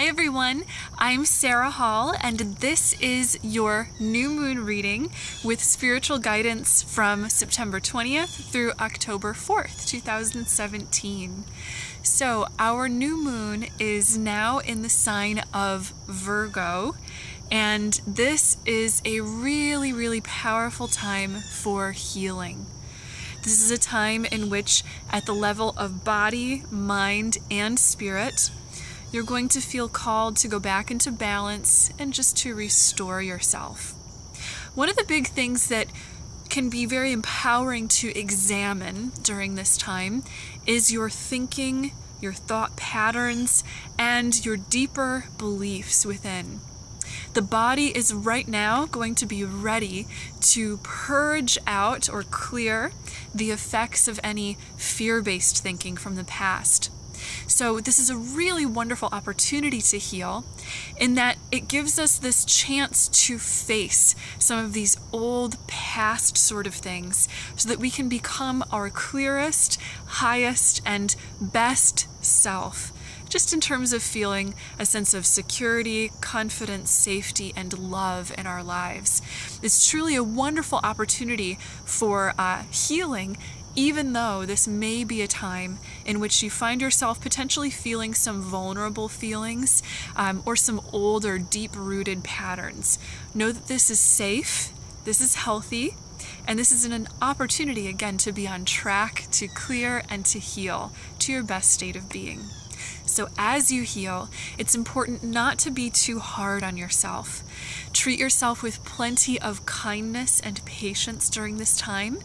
Hi everyone, I'm Sarah Hall and this is your new moon reading with spiritual guidance from September 20th through October 4th, 2017. So our new moon is now in the sign of Virgo, and this is a really powerful time for healing. This is a time in which at the level of body, mind, and spirit, you're going to feel called to go back into balance and just to restore yourself. One of the big things that can be very empowering to examine during this time is your thinking, your thought patterns, and your deeper beliefs within. The body is right now going to be ready to purge out or clear the effects of any fear-based thinking from the past. So this is a really wonderful opportunity to heal in that it gives us this chance to face some of these old past sort of things so that we can become our clearest, highest, and best self, just in terms of feeling a sense of security, confidence, safety, and love in our lives. It's truly a wonderful opportunity for healing, even though this may be a time in which you find yourself potentially feeling some vulnerable feelings or some old or deep-rooted patterns. Know that this is safe, this is healthy, and this is an opportunity, again, to be on track, to clear, and to heal to your best state of being. So as you heal, it's important not to be too hard on yourself. Treat yourself with plenty of kindness and patience during this time.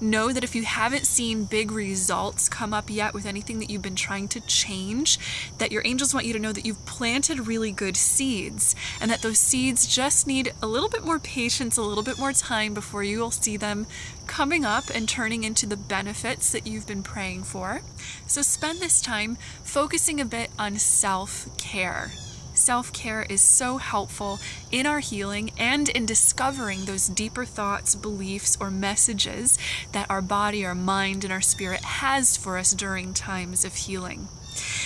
Know that if you haven't seen big results come up yet with anything that you've been trying to change, that your angels want you to know that you've planted really good seeds and that those seeds just need a little bit more patience, a little bit more time before you will see them coming up and turning into the benefits that you've been praying for. So spend this time focusing a bit on self-care. Self-care is so helpful in our healing and in discovering those deeper thoughts, beliefs, or messages that our body, our mind, and our spirit has for us during times of healing.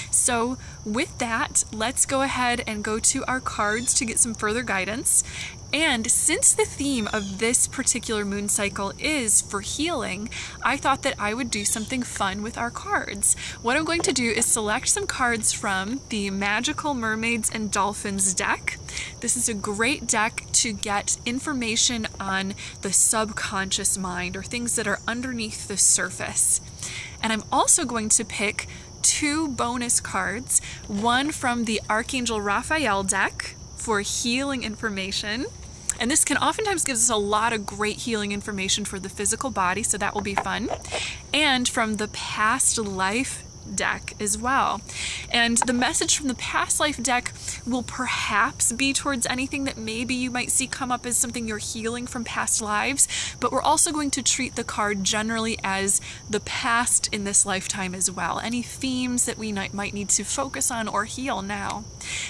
So with that, let's go ahead and go to our cards to get some further guidance. And since the theme of this particular moon cycle is for healing, I thought that I would do something fun with our cards. What I'm going to do is select some cards from the Magical Mermaids and Dolphins deck. This is a great deck to get information on the subconscious mind or things that are underneath the surface. And I'm also going to pick two bonus cards, one from the Archangel Raphael deck for healing information, and this can oftentimes give us a lot of great healing information for the physical body, so that will be fun, and from the Past Life deck as well. And the message from the Past Life deck will perhaps be towards anything that maybe you might see come up as something you're healing from past lives, but we're also going to treat the card generally as the past in this lifetime as well. Any themes that we might need to focus on or heal now.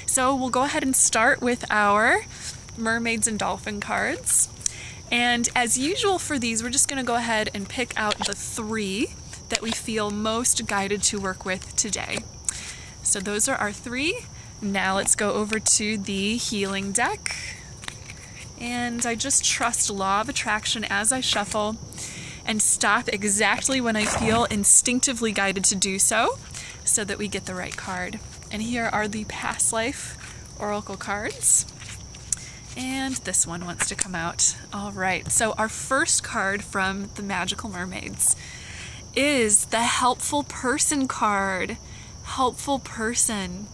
So we'll go ahead and start with our Mermaids and Dolphin cards. And as usual for these, we're just going to go ahead and pick out the three that we feel most guided to work with today. So those are our three. Now let's go over to the healing deck. And I just trust law of attraction as I shuffle and stop exactly when I feel instinctively guided to do so that we get the right card. And here are the Past Life Oracle cards. And this one wants to come out. All right, so our first card from the Magical Mermaids is the Helpful Person card. Helpful Person.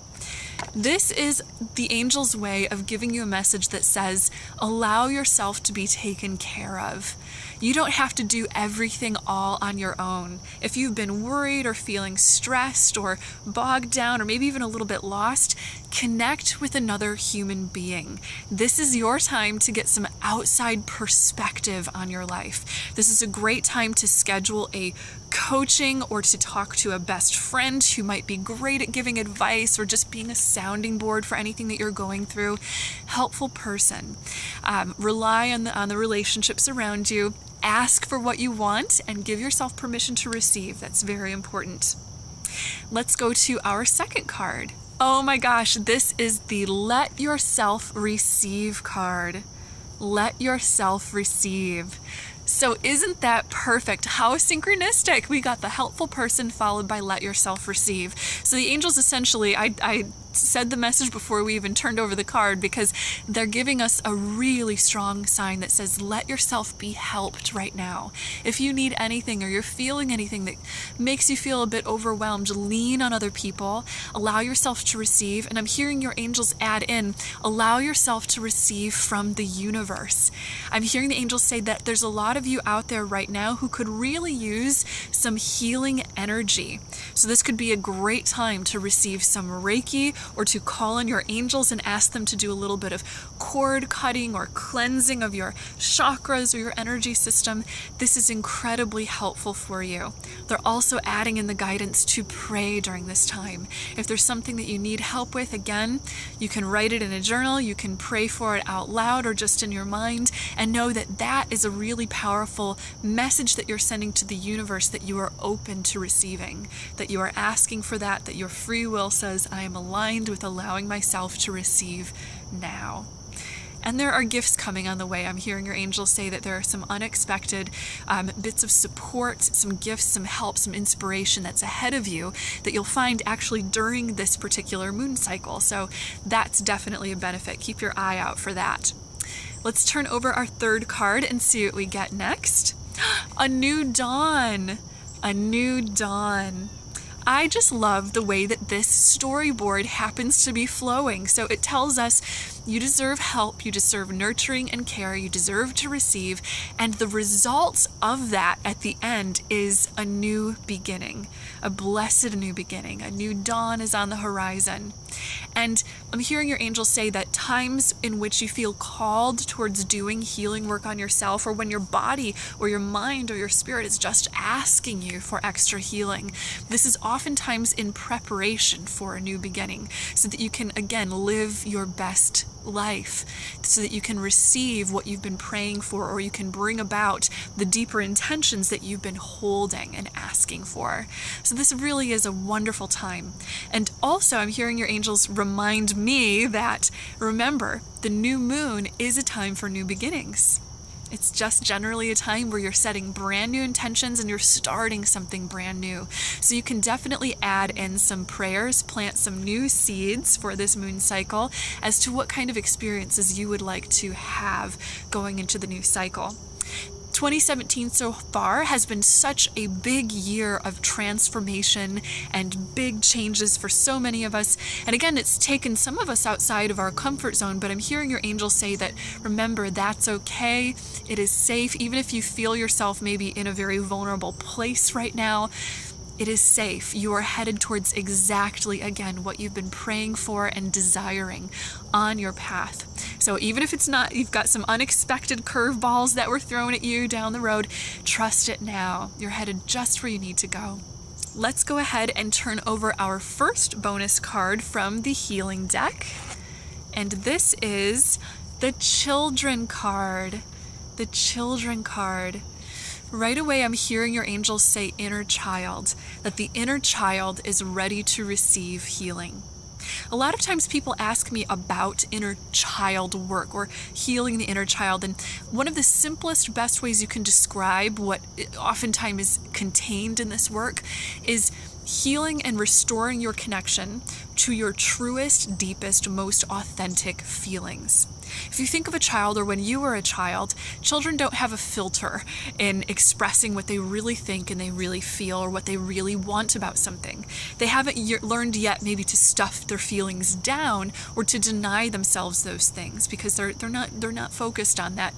This is the angel's way of giving you a message that says, allow yourself to be taken care of. You don't have to do everything all on your own. If you've been worried or feeling stressed or bogged down or maybe even a little bit lost, connect with another human being. This is your time to get some outside perspective on your life. This is a great time to schedule a coaching or to talk to a best friend who might be great at giving advice or just being a sounding board for anything that you're going through. Helpful person. Rely on the relationships around you. Ask for what you want and give yourself permission to receive. That's very important. Let's go to our second card. Oh my gosh, this is the Let Yourself Receive card. Let yourself receive. So isn't that perfect? How synchronistic. We got the helpful person followed by let yourself receive. So the angels essentially, I said the message before we even turned over the card because they're giving us a really strong sign that says let yourself be helped right now. If you need anything or you're feeling anything that makes you feel a bit overwhelmed, lean on other people, allow yourself to receive. And I'm hearing your angels add in, allow yourself to receive from the universe. I'm hearing the angels say that there's a lot of you out there right now who could really use some healing energy. So this could be a great time to receive some Reiki or to call on your angels and ask them to do a little bit of cord cutting or cleansing of your chakras or your energy system. This is incredibly helpful for you. They're also adding in the guidance to pray during this time. If there's something that you need help with, again, you can write it in a journal, you can pray for it out loud or just in your mind, and know that that is a really powerful message that you're sending to the universe that you are open to receiving, that you are asking for that your free will says, I am aligned with allowing myself to receive now. And there are gifts coming on the way. I'm hearing your angels say that there are some unexpected bits of support, some gifts, some help, some inspiration that's ahead of you that you'll find actually during this particular moon cycle. So that's definitely a benefit. Keep your eye out for that. Let's turn over our third card and see what we get next. A new dawn. A new dawn. I just love the way that this storyboard happens to be flowing. So it tells us you deserve help, you deserve nurturing and care, you deserve to receive, and the result of that at the end is a new beginning, a blessed new beginning. A new dawn is on the horizon. And I'm hearing your angels say that times in which you feel called towards doing healing work on yourself, or when your body or your mind or your spirit is just asking you for extra healing, this is oftentimes in preparation for a new beginning, so that you can again live your best life, so that you can receive what you've been praying for, or you can bring about the deeper intentions that you've been holding and asking for. So this really is a wonderful time. And also I'm hearing your angels remind me that, remember, the new moon is a time for new beginnings. It's just generally a time where you're setting brand new intentions and you're starting something brand new. So you can definitely add in some prayers, plant some new seeds for this moon cycle as to what kind of experiences you would like to have going into the new cycle. 2017 so far has been such a big year of transformation and big changes for so many of us. And again, it's taken some of us outside of our comfort zone, but I'm hearing your angels say that, remember, that's okay. It is safe. Even if you feel yourself maybe in a very vulnerable place right now, it is safe. You are headed towards exactly, again, what you've been praying for and desiring on your path. So even if it's not, you've got some unexpected curveballs that were thrown at you down the road, trust it now. You're headed just where you need to go. Let's go ahead and turn over our first bonus card from the healing deck. And this is the Children card. The Children card. Right away, I'm hearing your angels say inner child, that the inner child is ready to receive healing. A lot of times people ask me about inner child work or healing the inner child, and one of the simplest, best ways you can describe what oftentimes is contained in this work is healing and restoring your connection to your truest, deepest, most authentic feelings. If you think of a child, or when you were a child, children don't have a filter in expressing what they really think and they really feel, or what they really want about something. They haven't learned yet maybe to stuff their feelings down or to deny themselves those things, because they're not focused on that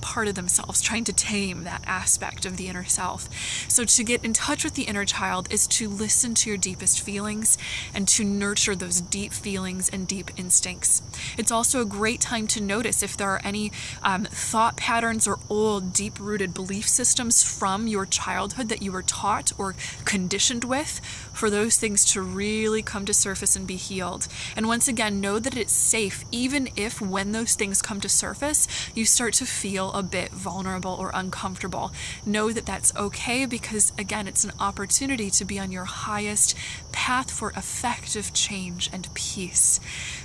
part of themselves, trying to tame that aspect of the inner self. So to get in touch with the inner child is to listen to your deepest feelings and to nurture those deep feelings and deep instincts. It's also a great time to notice if there are any thought patterns or old deep-rooted belief systems from your childhood that you were taught or conditioned with, for those things to really come to surface and be healed. And once again, know that it's safe, even if when those things come to surface, you start to feel a bit vulnerable or uncomfortable. Know that that's okay, because again, it's an opportunity to be on your highest path for effective change and peace.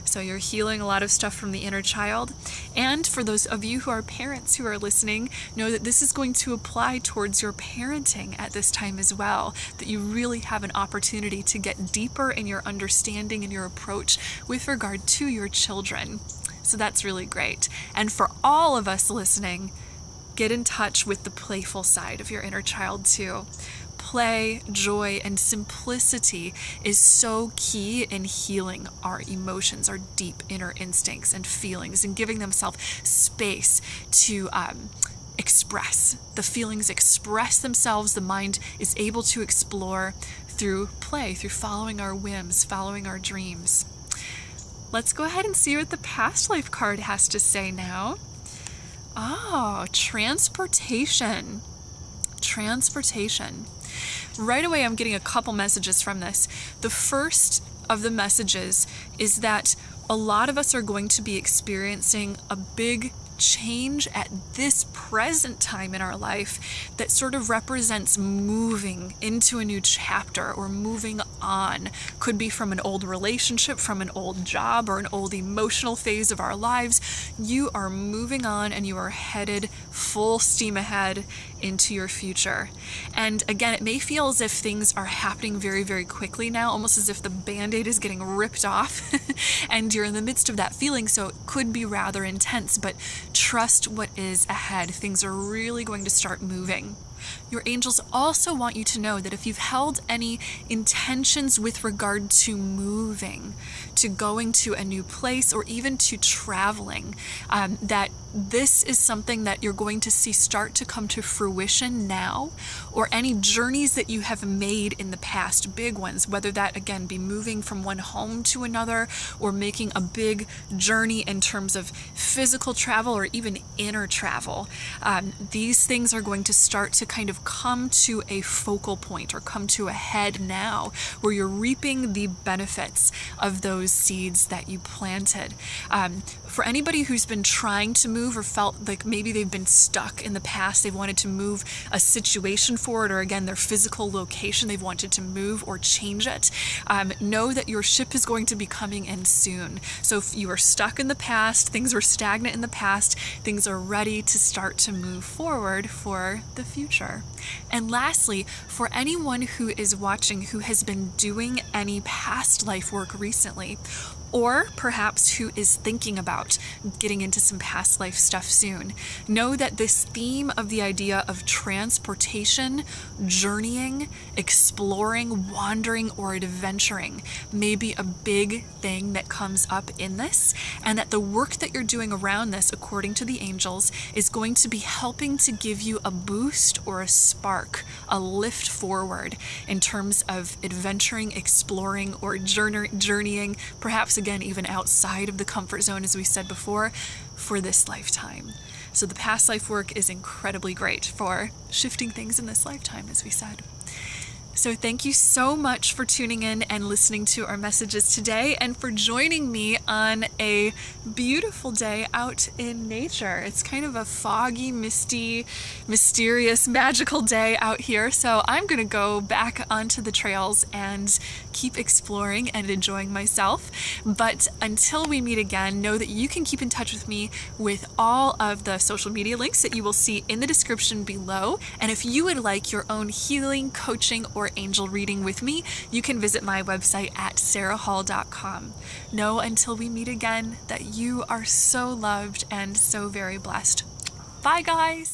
So you're healing a lot of stuff from the inner child. And for those of you who are parents who are listening, know that this is going to apply towards your parenting at this time as well, that you really have an opportunity to get deeper in your understanding and your approach with regard to your children. So that's really great. And for all of us listening, get in touch with the playful side of your inner child too. Play, joy, and simplicity is so key in healing our emotions, our deep inner instincts and feelings, and giving themselves space to express. The feelings express themselves. The mind is able to explore through play, through following our whims, following our dreams. Let's go ahead and see what the past life card has to say now. Oh, transportation. Transportation. Right away, I'm getting a couple messages from this. The first of the messages is that a lot of us are going to be experiencing a big change at this present time in our life that sort of represents moving into a new chapter or moving on. Could be from an old relationship, from an old job, or an old emotional phase of our lives. You are moving on and you are headed full steam ahead into your future. And again, it may feel as if things are happening very, very quickly now, almost as if the Band-Aid is getting ripped off and you're in the midst of that feeling, so it could be rather intense, but trust what is ahead. Things are really going to start moving. Your angels also want you to know that if you've held any intentions with regard to moving, to going to a new place, or even to traveling, that this is something that you're going to see start to come to fruition now, or any journeys that you have made in the past, big ones, whether that again be moving from one home to another, or making a big journey in terms of physical travel or even inner travel. These things are going to start to kind of come to a focal point or come to a head now, where you're reaping the benefits of those seeds that you planted. For anybody who's been trying to move or felt like maybe they've been stuck in the past, they've wanted to move a situation forward, or again, their physical location, they've wanted to move or change it, know that your ship is going to be coming in soon. So if you are stuck in the past, things were stagnant in the past, things are ready to start to move forward for the future. And lastly, for anyone who is watching who has been doing any past life work recently, or perhaps who is thinking about getting into some past life stuff soon, know that this theme of the idea of transportation, journeying, exploring, wandering, or adventuring may be a big thing that comes up in this, and that the work that you're doing around this, according to the angels, is going to be helping to give you a boost or a spark, a lift forward in terms of adventuring, exploring, or journeying, perhaps again, even outside of the comfort zone, as we said before, for this lifetime. So the past life work is incredibly great for shifting things in this lifetime, as we said. So thank you so much for tuning in and listening to our messages today, and for joining me on a beautiful day out in nature. It's kind of a foggy, misty, mysterious, magical day out here. So I'm going to go back onto the trails and keep exploring and enjoying myself. But until we meet again, know that you can keep in touch with me with all of the social media links that you will see in the description below. And if you would like your own healing, coaching, or angel reading with me, you can visit my website at sarahhall.com. Know until we meet again that you are so loved and so very blessed. Bye, guys.